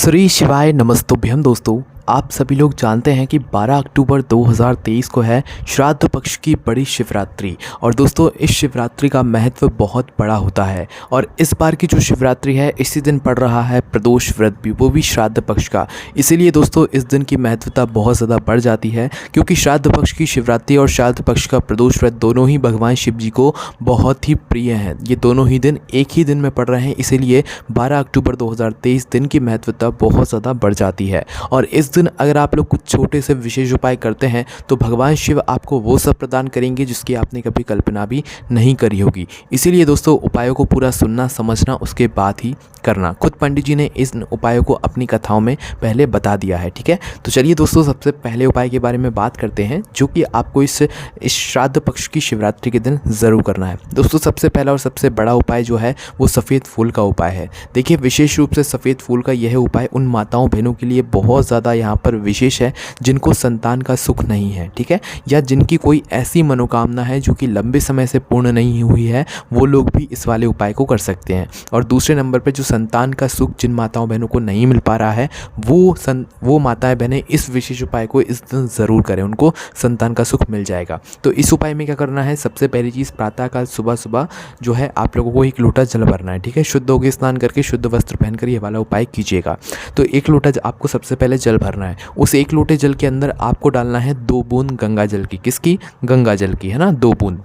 श्री शिवाय नमस्तुभ्यम दोस्तों। आप सभी लोग जानते हैं कि 12 अक्टूबर 2023 को है श्राद्ध पक्ष की बड़ी शिवरात्रि। और दोस्तों इस शिवरात्रि का महत्व बहुत बड़ा होता है और इस बार की जो शिवरात्रि है इसी दिन पड़ रहा है प्रदोष व्रत भी, वो भी श्राद्ध पक्ष का। इसीलिए दोस्तों इस दिन की महत्वता बहुत ज़्यादा बढ़ जाती है, क्योंकि श्राद्ध पक्ष की शिवरात्रि और श्राद्ध पक्ष का प्रदोष व्रत दोनों ही भगवान शिव जी को बहुत ही प्रिय हैं। ये दोनों ही दिन एक ही दिन में पड़ रहे हैं, इसीलिए 12 अक्टूबर 2023 दिन की महत्वता बहुत ज़्यादा बढ़ जाती है। और इस दिन अगर आप लोग कुछ छोटे से विशेष उपाय करते हैं तो भगवान शिव आपको वो सब प्रदान करेंगे जिसकी आपने कभी कल्पना भी नहीं करी होगी। इसीलिए दोस्तों उपायों को पूरा सुनना समझना उसके बाद ही करना। खुद पंडित जी ने इस उपायों को अपनी कथाओं में पहले बता दिया है, ठीक है। तो चलिए दोस्तों सबसे पहले उपाय के बारे में बात करते हैं जो कि आपको इस श्राद्ध पक्ष की शिवरात्रि के दिन ज़रूर करना है। दोस्तों सबसे पहला और सबसे बड़ा उपाय जो है वो सफ़ेद फूल का उपाय है। देखिए विशेष रूप से सफ़ेद फूल का यह उपाय उन माताओं बहनों के लिए बहुत ज़्यादा यहाँ पर विशेष है जिनको संतान का सुख नहीं है, ठीक है, या जिनकी कोई ऐसी मनोकामना है जो कि लंबे समय से पूर्ण नहीं हुई है, वो लोग भी इस वाले उपाय को कर सकते हैं। और दूसरे नंबर पर जो संतान का सुख जिन माताओं बहनों को नहीं मिल पा रहा है वो माताएं बहनें इस विशेष उपाय को इस दिन ज़रूर करें, उनको संतान का सुख मिल जाएगा। तो इस उपाय में क्या करना है, सबसे पहली चीज़ प्रातःकाल सुबह सुबह जो है आप लोगों को 1 लोटा जल भरना है, ठीक है। शुद्ध होकर स्नान करके शुद्ध वस्त्र पहनकर ये वाला उपाय कीजिएगा। तो 1 लोटा आपको सबसे पहले जल भरना है। उस 1 लोटे जल के अंदर आपको डालना है 2 बूंद गंगा जल की। किसकी? गंगा जल की, है ना। 2 बूंद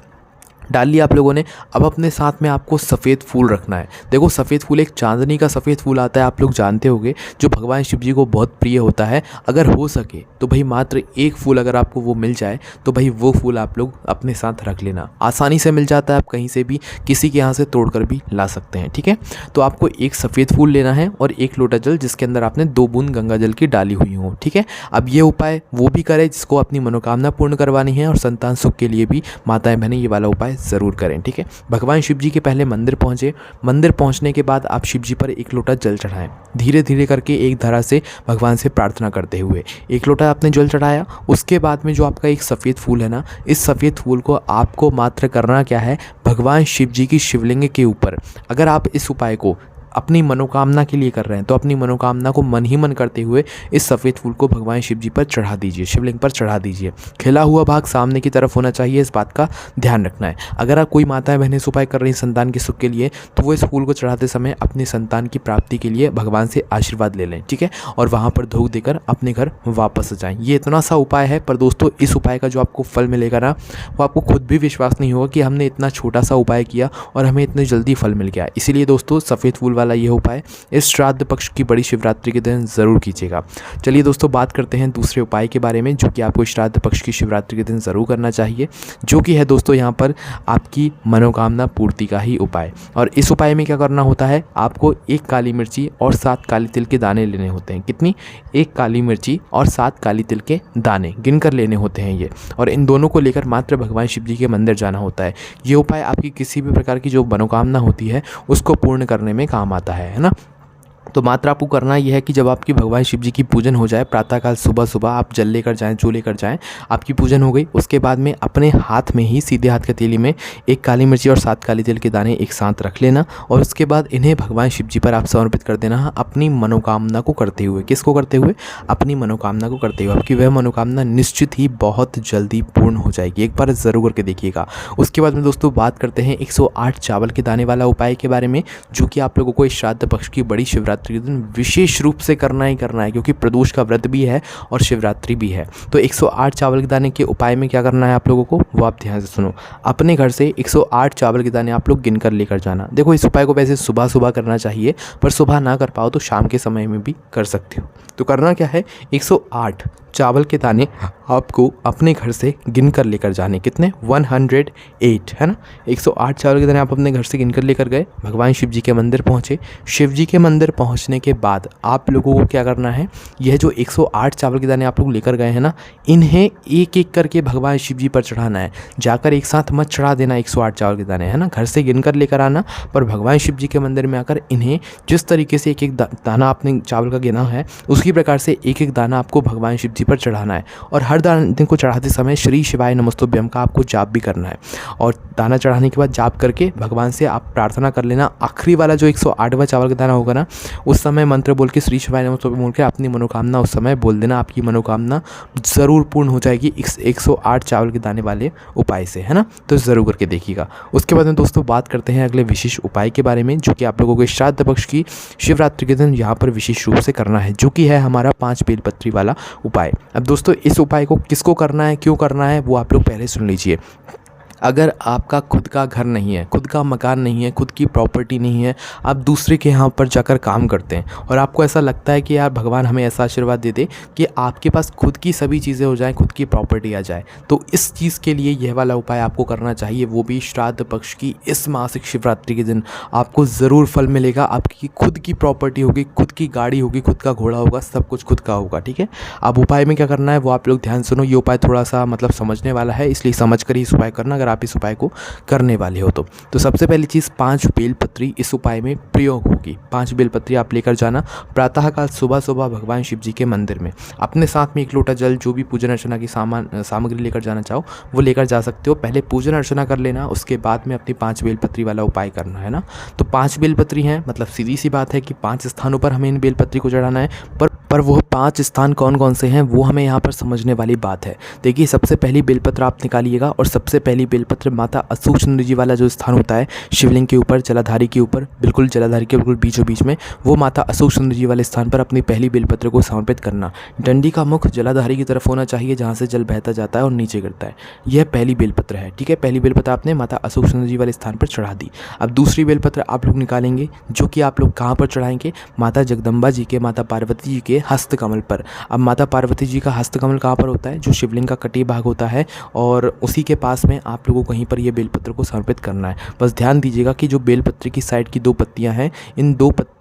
डाल लिया आप लोगों ने। अब अपने साथ में आपको सफ़ेद फूल रखना है। देखो सफ़ेद फूल एक चांदनी का सफ़ेद फूल आता है, आप लोग जानते होंगे, जो भगवान शिव जी को बहुत प्रिय होता है। अगर हो सके तो भाई मात्र 1 फूल अगर आपको वो मिल जाए तो भाई वो फूल आप लोग अपने साथ रख लेना। आसानी से मिल जाता है, आप कहीं से भी किसी के यहाँ से तोड़ कर भी ला सकते हैं, ठीक है। तो आपको एक सफ़ेद फूल लेना है और 1 लोटा जल जिसके अंदर आपने 2 बूंद गंगा जल की डाली हुई हो, ठीक है। अब ये उपाय वो भी करे जिसको अपनी मनोकामना पूर्ण करवानी है और संतान सुख के लिए भी माताएं बहनें ये वाला उपाय ज़रूर करें, ठीक है। भगवान शिव जी के पहले मंदिर पहुँचे। मंदिर पहुँचने के बाद आप शिव जी पर 1 लोटा जल चढ़ाएं। धीरे धीरे करके एक धारा से भगवान से प्रार्थना करते हुए 1 लोटा आपने जल चढ़ाया। उसके बाद में जो आपका एक सफ़ेद फूल है ना, इस सफ़ेद फूल को आपको मात्र करना क्या है, भगवान शिव जी की शिवलिंग के ऊपर, अगर आप इस उपाय को अपनी मनोकामना के लिए कर रहे हैं तो अपनी मनोकामना को मन ही मन करते हुए इस सफ़ेद फूल को भगवान शिव जी पर चढ़ा दीजिए, शिवलिंग पर चढ़ा दीजिए। खिला हुआ भाग सामने की तरफ होना चाहिए, इस बात का ध्यान रखना है। अगर आप कोई माताएं बहनें इस उपाय कर रही हैं संतान के सुख के लिए तो वो इस फूल को चढ़ाते समय अपनी संतान की प्राप्ति के लिए भगवान से आशीर्वाद ले लें, ठीक है, और वहाँ पर धूप देकर अपने घर वापस आ जाएँ। ये इतना सा उपाय है, पर दोस्तों इस उपाय का जो आपको फल मिलेगा ना, वो आपको खुद भी विश्वास नहीं होगा कि हमने इतना छोटा सा उपाय किया और हमें इतने जल्दी फल मिल गया। इसीलिए दोस्तों सफ़ेद फूल वाला ये उपाय इस श्राद्ध पक्ष की बड़ी शिवरात्रि के दिन ज़रूर कीजिएगा। चलिए दोस्तों बात करते हैं दूसरे उपाय के बारे में जो कि आपको श्राद्ध पक्ष की शिवरात्रि के दिन ज़रूर करना चाहिए, जो कि है दोस्तों यहाँ पर आपकी मनोकामना पूर्ति का ही उपाय। और इस उपाय में क्या करना होता है, आपको 1 काली मिर्ची और 7 काली तिल के दाने लेने होते हैं। कितनी? 1 काली मिर्ची और 7 काली तिल के दाने गिनकर लेने होते हैं ये, और इन दोनों को लेकर मात्र भगवान शिव जी के मंदिर जाना होता है। ये उपाय आपकी किसी भी प्रकार की जो मनोकामना होती है उसको पूर्ण करने में काम आता है ना। तो मात्र आपको करना यह है कि जब आपकी भगवान शिव जी की पूजन हो जाए, प्रातःकाल सुबह सुबह आप जल लेकर जाएं, जो लेकर जाएं, आपकी पूजन हो गई, उसके बाद में अपने हाथ में ही सीधे हाथ की हथेली में 1 काली मिर्ची और 7 काली तिल के दाने एक साथ रख लेना और उसके बाद इन्हें भगवान शिव जी पर आप समर्पित कर देना अपनी मनोकामना को करते हुए। किसको करते हुए? अपनी मनोकामना को करते हुए। आपकी वह मनोकामना निश्चित ही बहुत जल्दी पूर्ण हो जाएगी, एक बार ज़रूर करके देखिएगा। उसके बाद में दोस्तों बात करते हैं 108 चावल के दाने वाला उपाय के बारे में, जो कि आप लोगों को इस श्राद्ध पक्ष की बड़ी शिवरात्रि के दिन विशेष रूप से करना ही करना है, क्योंकि प्रदोष का व्रत भी है और शिवरात्रि भी है। तो 108 चावल के दाने के उपाय में क्या करना है आप लोगों को, वो आप ध्यान से सुनो। अपने घर से 108 चावल के दाने आप लोग गिनकर लेकर जाना। देखो इस उपाय को वैसे सुबह सुबह करना चाहिए, पर सुबह ना कर पाओ तो शाम के समय में भी कर सकते हो। तो करना क्या है, 108 चावल के दाने आपको अपने घर से गिन कर लेकर जाने। कितने? 108, है ना। 108 चावल के दाने आप अपने घर से गिन कर लेकर गए, भगवान शिव जी के मंदिर पहुँचे। शिव जी के मंदिर पहुँचने के बाद आप लोगों को क्या करना है, यह जो 108 चावल के दाने आप लोग लेकर गए हैं ना, इन्हें एक एक करके भगवान शिव जी पर चढ़ाना है। जाकर एक साथ मत चढ़ा देना 108 चावल के दाने, है ना। घर से गिन कर लेकर आना, पर भगवान शिव जी के मंदिर में आकर इन्हें जिस तरीके से एक एक दाना आपने चावल का गिना है उसी प्रकार से एक एक दाना आपको भगवान शिव जी जी पर चढ़ाना है। और हर दाने को चढ़ाते समय श्री शिवाय नमस्तुभ्यम का आपको जाप भी करना है। और दाना चढ़ाने के बाद जाप करके भगवान से आप प्रार्थना कर लेना। आखिरी वाला जो 108वां चावल का दाना होगा ना, उस समय मंत्र बोल के श्री शिवाय नमस्तुभ्यम बोल के अपनी मनोकामना उस समय बोल देना। आपकी मनोकामना ज़रूर पूर्ण हो जाएगी इस 108 चावल के दाने वाले उपाय से, है ना। तो ज़रूर करके देखिएगा। उसके बाद में दोस्तों बात करते हैं अगले विशेष उपाय के बारे में, जो कि आप लोगों को श्राद्ध पक्ष की शिवरात्रि के दिन यहाँ पर विशेष रूप से करना है, जो कि है हमारा 5 बेलपत्री वाला उपाय। अब दोस्तों इस उपाय को किसको करना है, क्यों करना है, वो आप लोग पहले सुन लीजिए। अगर आपका खुद का घर नहीं है, खुद का मकान नहीं है, खुद की प्रॉपर्टी नहीं है, आप दूसरे के यहाँ पर जाकर काम करते हैं और आपको ऐसा लगता है कि यार भगवान हमें ऐसा आशीर्वाद दे दे कि आपके पास खुद की सभी चीज़ें हो जाएं, खुद की प्रॉपर्टी आ जाए, तो इस चीज़ के लिए यह वाला उपाय आपको करना चाहिए, वो भी श्राद्ध पक्ष की इस मासिक शिवरात्रि के दिन। आपको ज़रूर फल मिलेगा। आपकी खुद की प्रॉपर्टी होगी, खुद की गाड़ी होगी, खुद का घोड़ा होगा, सब कुछ खुद का होगा, ठीक है। अब उपाय में क्या करना है वो आप लोग ध्यान सुनो। ये उपाय थोड़ा सा मतलब समझने वाला है, इसलिए समझ कर ही इस उपाय करना अगर आप इस उपाय को करने वाले हो तो सबसे पहली चीज़ 5 बेलपत्री इस उपाय में प्रयोग होगी। 5 बेलपत्री आप लेकर जाना प्रातःकाल सुबह सुबह भगवान शिव जी के मंदिर में। अपने साथ में 1 लोटा जल, जो भी पूजन अर्चना की सामग्री लेकर जाना चाहो वो लेकर जा सकते हो। पहले पूजन अर्चना कर लेना, उसके बाद में अपनी 5 बेलपत्री वाला उपाय करना है ना। तो 5 बेलपत्री हैं, मतलब सीधी सी बात है कि 5 स्थानों पर हमें इन बेलपत्री को चढ़ाना है, पर वो 5 स्थान कौन कौन से हैं वो हमें यहाँ पर समझने वाली बात है। देखिए सबसे पहली बेलपत्र आप निकालिएगा और सबसे पहली बेलपत्र माता अशोक सुंदरी जी वाला जो स्थान होता है शिवलिंग के ऊपर, जलाधारी के ऊपर, बिल्कुल जलाधारी के बिल्कुल बीचों बीच में, वो माता अशोक सुंदरी जी वाले स्थान पर अपनी पहली बेलपत्र को समर्पित करना। डंडी का मुख जलाधारी की तरफ होना चाहिए जहाँ से जल बहता जाता है और नीचे गिरता है। यह पहली बेलपत्र है, ठीक है। पहली बेलपत्र आपने माता अशोक सुंदरी जी वाले स्थान पर चढ़ा दी। अब दूसरी बेलपत्र आप लोग निकालेंगे, जो कि आप लोग कहाँ पर चढ़ाएंगे, माता जगदम्बा जी के, माता पार्वती जी के हस्तकमल पर। अब माता पार्वती जी का हस्तकमल कहाँ पर होता है, जो शिवलिंग का कटी भाग होता है, और उसी के पास में आप लोगों को कहीं पर ये बेलपत्र को समर्पित करना है। बस ध्यान दीजिएगा कि जो बेलपत्र की साइड की 2 पत्तियां हैं,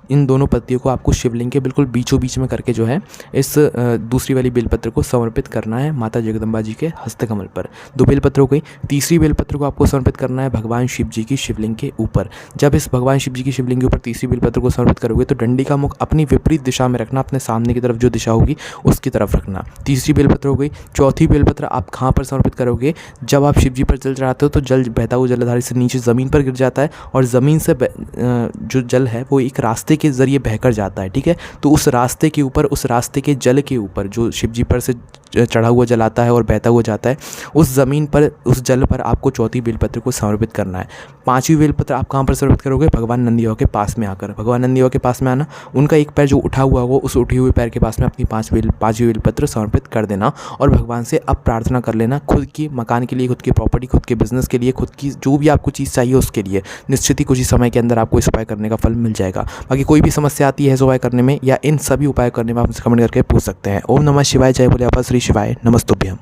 इन दोनों पत्तियों को आपको शिवलिंग के बिल्कुल बीचों बीच में करके जो है इस दूसरी वाली बेलपत्र को समर्पित करना है माता जगदम्बा जी के हस्तकमल पर। 2 बेलपत्र हो गई। तीसरी बेलपत्र को आपको समर्पित करना है भगवान शिव जी की शिवलिंग के ऊपर। जब इस भगवान शिव जी की शिवलिंग के ऊपर तीसरी बेलपत्र को समर्पित करोगे तो डंडी का मुख अपनी विपरीत दिशा में रखना, अपने सामने की तरफ जो दिशा होगी उसकी तरफ रखना। तीसरी बेलपत्र हो गई। चौथी बेलपत्र आप कहाँ पर समर्पित करोगे, जब आप शिव जी पर जल चढ़ाते हो तो जल बहता हुआ जलाधारी से नीचे ज़मीन पर गिर जाता है और ज़मीन से जो जल है वो एक रास्ते के ज़रिए बहकर जाता है, ठीक है। तो उस रास्ते के ऊपर, उस रास्ते के जल के ऊपर जो शिव जी पर से चढ़ा हुआ जल आता है और बहता हुआ जाता है, उस ज़मीन पर, उस जल पर आपको चौथी बेलपत्र को समर्पित करना है। 5वीं बेलपत्र आप कहाँ पर समर्पित करोगे, भगवान नंदी बाबा के पास में आकर। भगवान नंदी बाबा के पास में आना, उनका एक पैर जो उठा हुआ हो उस उठे हुए पैर के पास में अपनी 5वीं बेलपत्र समर्पित कर देना और भगवान से अब प्रार्थना कर लेना खुद की मकान के लिए, खुद की प्रॉपर्टी, खुद के बिजनेस के लिए, खुद की जो भी आपको चीज़ चाहिए उसके लिए। निश्चित ही कुछ ही समय के अंदर आपको इस उपाय करने का फल मिल जाएगा। बाकी कोई भी समस्या आती है इस उपाय करने में या इन सभी उपाय करने में, आप कमेंट करके पूछ सकते हैं। ओम नमः शिवाय, जय भोले बाबा, श्री शिवाय नमस्तुभ्यम।